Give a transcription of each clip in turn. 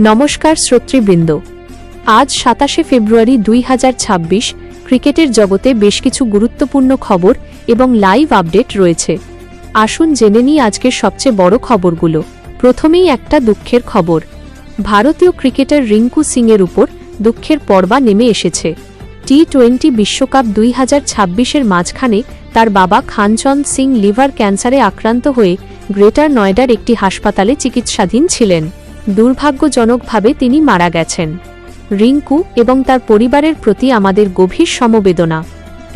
নমস্কার শ্রোতৃবৃন্দ। আজ 27 ফেব্রুয়ারি 2026 ক্রিকেটের জগতে বেশ কিছু গুরুত্বপূর্ণ খবর এবং লাইভ আপডেট রয়েছে। আসুন জেনে নিই আজকের সবচেয়ে বড় খবরগুলো। প্রথমেই একটা দুঃখের খবর। ভারতীয় ক্রিকেটার রিঙ্কু সিংয়ের উপর দুঃখের পর্দা নেমে এসেছে। টি-20 বিশ্বকাপ 2026-এর মাঝখানে তার বাবা খানচন্দ সিং লিভার ক্যান্সারে আক্রান্ত হয়ে গ্রেটার নয়ডার একটি হাসপাতালে চিকিৎসাধীন ছিলেন। দুর্ভাগ্যজনকভাবে তিনি মারা গেছেন। রিঙ্কু এবং তার পরিবারের প্রতি আমাদের গভীর সমবেদনা।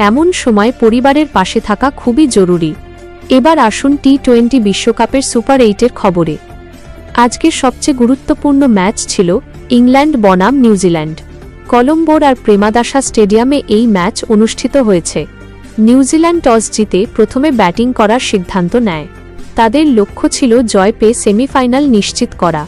এমন সময় পরিবারের পাশে থাকা খুবই জরুরি। এবার আসুন টি-20 বিশ্বকাপের সুপার 8-এর খবরে। আজকের সবচেয়ে গুরুত্বপূর্ণ ম্যাচ ছিল ইংল্যান্ড বনাম নিউজিল্যান্ড। কলম্বোর আর প্রেমাদাসা স্টেডিয়ামে এই ম্যাচ অনুষ্ঠিত হয়েছে। নিউজিল্যান্ড টস জিতে প্রথমে ব্যাটিং করার সিদ্ধান্ত নেয়। তাদের লক্ষ্য ছিল জয় পেয়ে সেমিফাইনাল নিশ্চিত করা।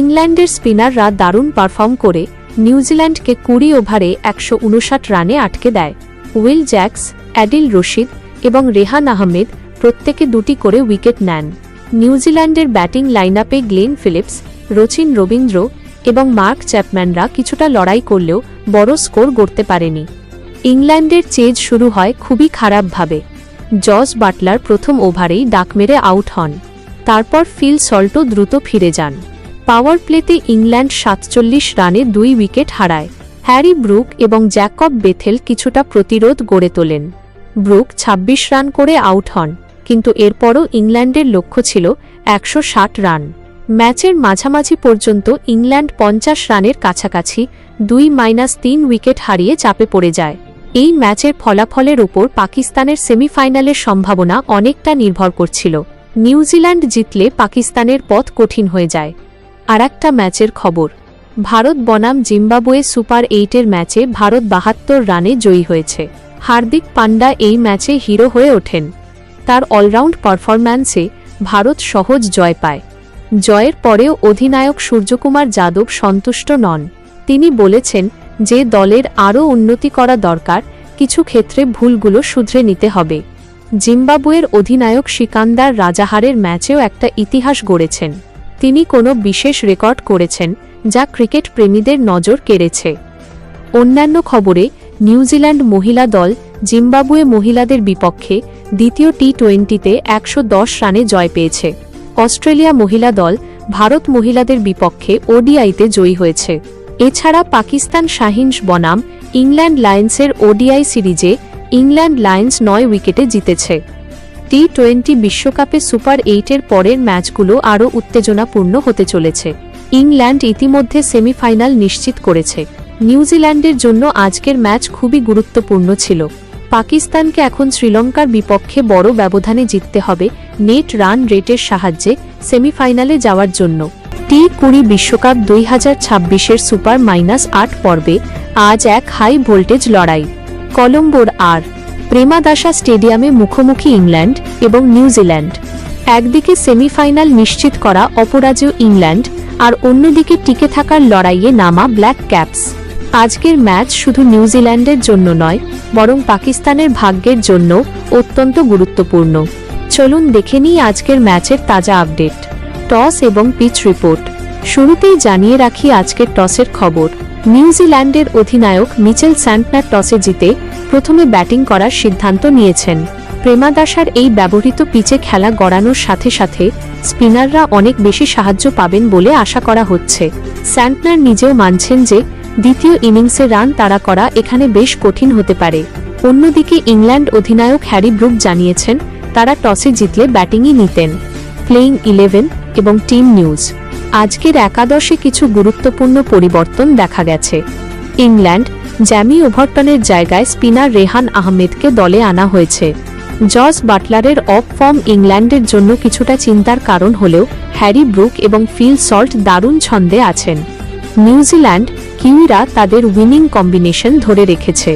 ইংল্যান্ডের স্পিনাররা দারুণ পারফর্ম করে নিউজিল্যান্ডকে 20 ওভারে 159 রানে আটকে দেয়। উইল জ্যাক্স, অ্যাডিল রশিদ এবং রেহান আহমেদ প্রত্যেকে 2টি করে উইকেট নেন। নিউজিল্যান্ডের ব্যাটিং লাইনআপে গ্লেন ফিলিপস, রচিন রবীন্দ্র এবং মার্ক চ্যাপম্যানরা কিছুটা লড়াই করলেও বড় স্কোর গড়তে পারেনি। ইংল্যান্ডের চেজ শুরু হয় খুবই খারাপভাবে। জস বাটলার প্রথম ওভারেই ডাক মেরে আউট হন। তারপর ফিল সল্টও দ্রুত ফিরে যান। পাওয়ার প্লেতে ইংল্যান্ড 47 রানে 2 উইকেট হারায়। হ্যারি ব্রুক এবং জ্যাকব বেথেল কিছুটা প্রতিরোধ গড়ে তোলেন। ব্রুক 26 রান করে আউট হন, কিন্তু এরপরও ইংল্যান্ডের লক্ষ্য ছিল 160 রান। ম্যাচের মাঝামাঝি পর্যন্ত ইংল্যান্ড 50 রানের কাছাকাছি 2-3 উইকেট হারিয়ে চাপে পড়ে যায়। এই ম্যাচের ফলাফলের উপর পাকিস্তানের সেমিফাইনালের সম্ভাবনা অনেকটা নির্ভর করছিল। নিউজিল্যান্ড জিতলে পাকিস্তানের পথ কঠিন হয়ে যায়। আরেকটা ম্যাচের খবর। ভারত বনাম জিম্বাবুয়ে সুপার 8-এর ম্যাচে ভারত 72 রানে জয়ী হয়েছে। হার্দিক পান্ডা এই ম্যাচে হিরো হয়ে ওঠেন। তার অলরাউন্ড পারফরম্যান্সে ভারত সহজ জয় পায়। জয়ের পরেও অধিনায়ক সূর্যকুমার যাদব সন্তুষ্ট নন। তিনি বলেছেন যে দলের আরও উন্নতি করা দরকার, কিছু ক্ষেত্রে ভুলগুলো শুধরে নিতে হবে। জিম্বাবুয়ের অধিনায়ক সিকান্দার রাজাহারের ম্যাচেও একটা ইতিহাস গড়েছেন। তিনি কোনো বিশেষ রেকর্ড করেছেন যা ক্রিকেট প্রেমীদের নজর কেড়েছে। অন্যান্য খবরে, নিউজিল্যান্ড মহিলা দল জিম্বাবুয়ে মহিলাদের বিপক্ষে দ্বিতীয় টি-20-তে 110 রানে জয় পেয়েছে। অস্ট্রেলিয়া মহিলা দল ভারত মহিলাদের বিপক্ষে ওডিআইতে জয়ী হয়েছে। এছাড়া পাকিস্তান শাহিনস বনাম ইংল্যান্ড লায়ন্সের ওডিআই সিরিজে ইংল্যান্ড লায়ন্স 9 উইকেটে জিতেছে। টি-20 বিশ্বকাপে সুপার 8-এর পরের ম্যাচগুলো আরও উত্তেজনাপূর্ণ হতে চলেছে। ইংল্যান্ড ইতিমধ্যে সেমিফাইনাল নিশ্চিত করেছে। নিউজিল্যান্ডের জন্য আজকের ম্যাচ খুবই গুরুত্বপূর্ণ ছিল। পাকিস্তানকে এখন শ্রীলঙ্কার বিপক্ষে বড় ব্যবধানে জিততে হবে নেট রান রেটের সাহায্যে সেমিফাইনালে যাওয়ার জন্য। টি-20 বিশ্বকাপ 2026-এর সুপার -8 পর্বে আজ এক হাই ভোল্টেজ লড়াই। কলম্বোর আর প্রেমাদাসা স্টেডিয়ামে মুখোমুখি ইংল্যান্ড এবং নিউজিল্যান্ড। একদিকে সেমিফাইনাল নিশ্চিত করা অপরাজেয় ইংল্যান্ড, আর অন্যদিকে টিকে থাকার লড়াইয়ে নামা ব্ল্যাক ক্যাপস। আজকের ম্যাচ শুধু নিউজিল্যান্ডের জন্য নয়, বরং পাকিস্তানের ভাগ্যের জন্য অত্যন্ত গুরুত্বপূর্ণ। চলুন দেখে নিই আজকের ম্যাচের তাজা আপডেট। টস এবং পিচ রিপোর্ট। শুরুতেই জানিয়ে রাখি আজকের টসের খবর। নিউজিল্যান্ডের অধিনায়ক মিচেল স্যান্টনার টসে জিতে প্রথমে ব্যাটিং করার সিদ্ধান্ত নিয়েছেন। প্রেমাদাসার এই ব্যবহৃত পিচে খেলা গড়ানোর সাথে সাথে স্পিনাররা অনেক বেশি সাহায্য পাবেন বলে আশা করা হচ্ছে। স্যান্টনার নিজেও মানছেন যে দ্বিতীয় ইনিংসে রান তাড়া করা এখানে বেশ কঠিন হতে পারে। অন্যদিকে ইংল্যান্ড অধিনায়ক হ্যারি ব্রুক জানিয়েছেন তারা টসে জিতলে ব্যাটিংই নিতেন। প্লেইং 11 এবং টিম নিউজ। আজকের একাদশে কিছু গুরুত্বপূর্ণ পরিবর্তন দেখা গেছে। ইংল্যান্ড জ্যামি ওভারটনের জায়গায় স্পিনার রেহান আহমেদকে দলে আনা হয়েছে। জস বাটলারের অফ ফর্ম ইংল্যান্ডের জন্য কিছুটা চিন্তার কারণ হলেও হ্যারি ব্রুক এবং ফিল সল্ট দারুণ ছন্দে আছেন। নিউজিল্যান্ড কিউইরা তাদের উইনিং কম্বিনেশন ধরে রেখেছে।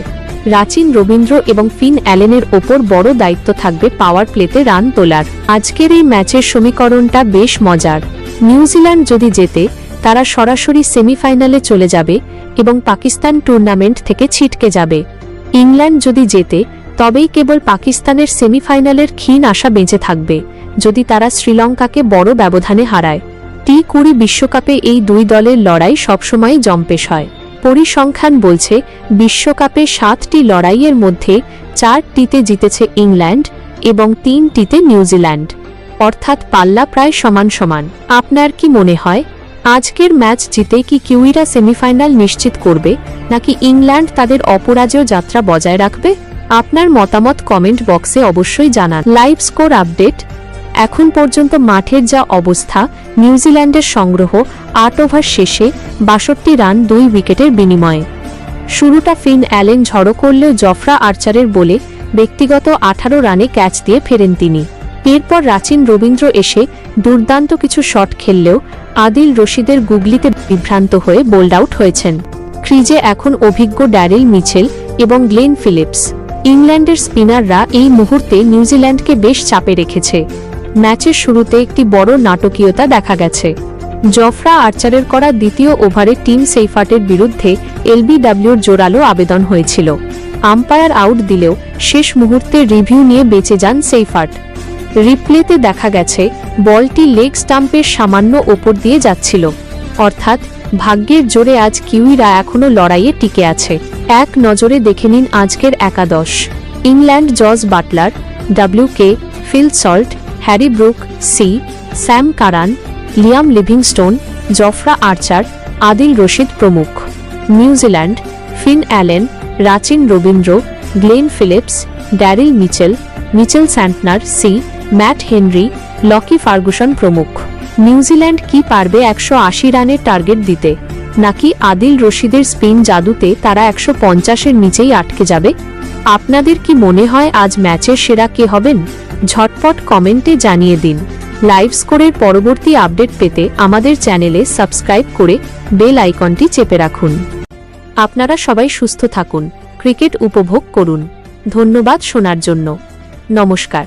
রাচিন রবীন্দ্র এবং ফিন অ্যালেনের ওপর বড় দায়িত্ব থাকবে পাওয়ার প্লেতে রান তোলার। আজকের এই ম্যাচের সমীকরণটা বেশ মজার। নিউজিল্যান্ড যদি জেতে তারা সরাসরি সেমিফাইনালে চলে যাবে এবং পাকিস্তান টুর্নামেন্ট থেকে ছিটকে যাবে। ইংল্যান্ড যদি জেতে তবেই কেবল পাকিস্তানের সেমিফাইনালের ক্ষীণ আশা বেঁচে থাকবে, যদি তারা শ্রীলঙ্কাকে বড় ব্যবধানে হারায়। টি20 বিশ্বকাপে এই দুই দলের লড়াই সবসময় জম্পেশ হয়। পরিসংখ্যান বলছে বিশ্বকাপে 7টি লড়াইয়ের মধ্যে 4টিতে জিতেছে ইংল্যান্ড এবং 3টিতে নিউজিল্যান্ড, অর্থাৎ পাল্লা প্রায় সমান সমান। আপনার কি মনে হয় আজকের ম্যাচ জিতে কি কিউইরা সেমিফাইনাল নিশ্চিত করবে, নাকি ইংল্যান্ড তাদের অপরাজেয় যাত্রা বজায় রাখবে? আপনার মতামত কমেন্ট বক্সে অবশ্যই জানান। Live score update. এখন পর্যন্ত মাঠের যা অবস্থা, নিউজিল্যান্ডের সংগ্রহ 8 ওভার শেষে 62 রান 2 উইকেটের বিনিময়ে। শুরুটা ফিন অ্যালেন ঝড়ো করলেও জফরা আর্চারের বলে ব্যক্তিগত 18 রানে ক্যাচ দিয়ে ফেরেন তিনি। এরপর রাচিন রবীন্দ্র এসে দুর্দান্ত কিছু শট খেললেও আদিল রশিদের গুগলিতে বিভ্রান্ত হয়ে বোল্ড আউট হয়েছেন। ক্রিজে এখন অভিজ্ঞ ড্যারিল মিচেল এবং গ্লেন ফিলিপস। ইংল্যান্ডের স্পিনাররা এই মুহূর্তে নিউজিল্যান্ডকে বেশ চাপে রেখেছে। ম্যাচের শুরুতে একটি বড় নাটকীয়তা দেখা গেছে। জফরা আর্চারের করা দ্বিতীয় ওভারে টিম সেইফার্টের বিরুদ্ধে এলবিডব্লিউর জোরালো আবেদন হয়েছিল। আম্পায়ার আউট দিলেও শেষ মুহূর্তে রিভিউ নিয়ে বেঁচে যান সেইফার্ট। রিপ্লেতে দেখা গেছে বলটি লেগ স্টাম্পের সামান্য ওপর দিয়ে যাচ্ছিল, অর্থাৎ ভাগ্যের জোরে আজ কিউইরা এখনও লড়াইয়ে টিকে আছে। এক নজরে দেখে নিন আজকের একাদশ। England Jos Buttler, W K, Phil Salt, Harry Brook, C, Sam Curran, Liam Livingstone, Jofra Archer, Adil Rashid প্রমুখ। New Zealand Finn Allen, Rachin Ravindra, Glenn Phillips, Daryl Mitchell, Mitchell Santner, C, Matt Henry, Lockie Ferguson প্রমুখ। নিউজিল্যান্ড কি পারবে 180 রানের টার্গেট দিতে, নাকি আদিল রশিদের spin জাদুতে তারা 150-এর নিচেই আটকে যাবে? আপনাদের কি মনে হয় আজ ম্যাচের সেরা কে হবেন? ঝটপট কমেন্টে জানিয়ে দিন। লাইভ স্কোরের পরবর্তী আপডেট পেতে আমাদের চ্যানেলে সাবস্ক্রাইব করে বেল আইকনটি চেপে রাখুন। আপনারা সবাই সুস্থ থাকুন, ক্রিকেট উপভোগ করুন। ধন্যবাদ শোনার জন্য। নমস্কার।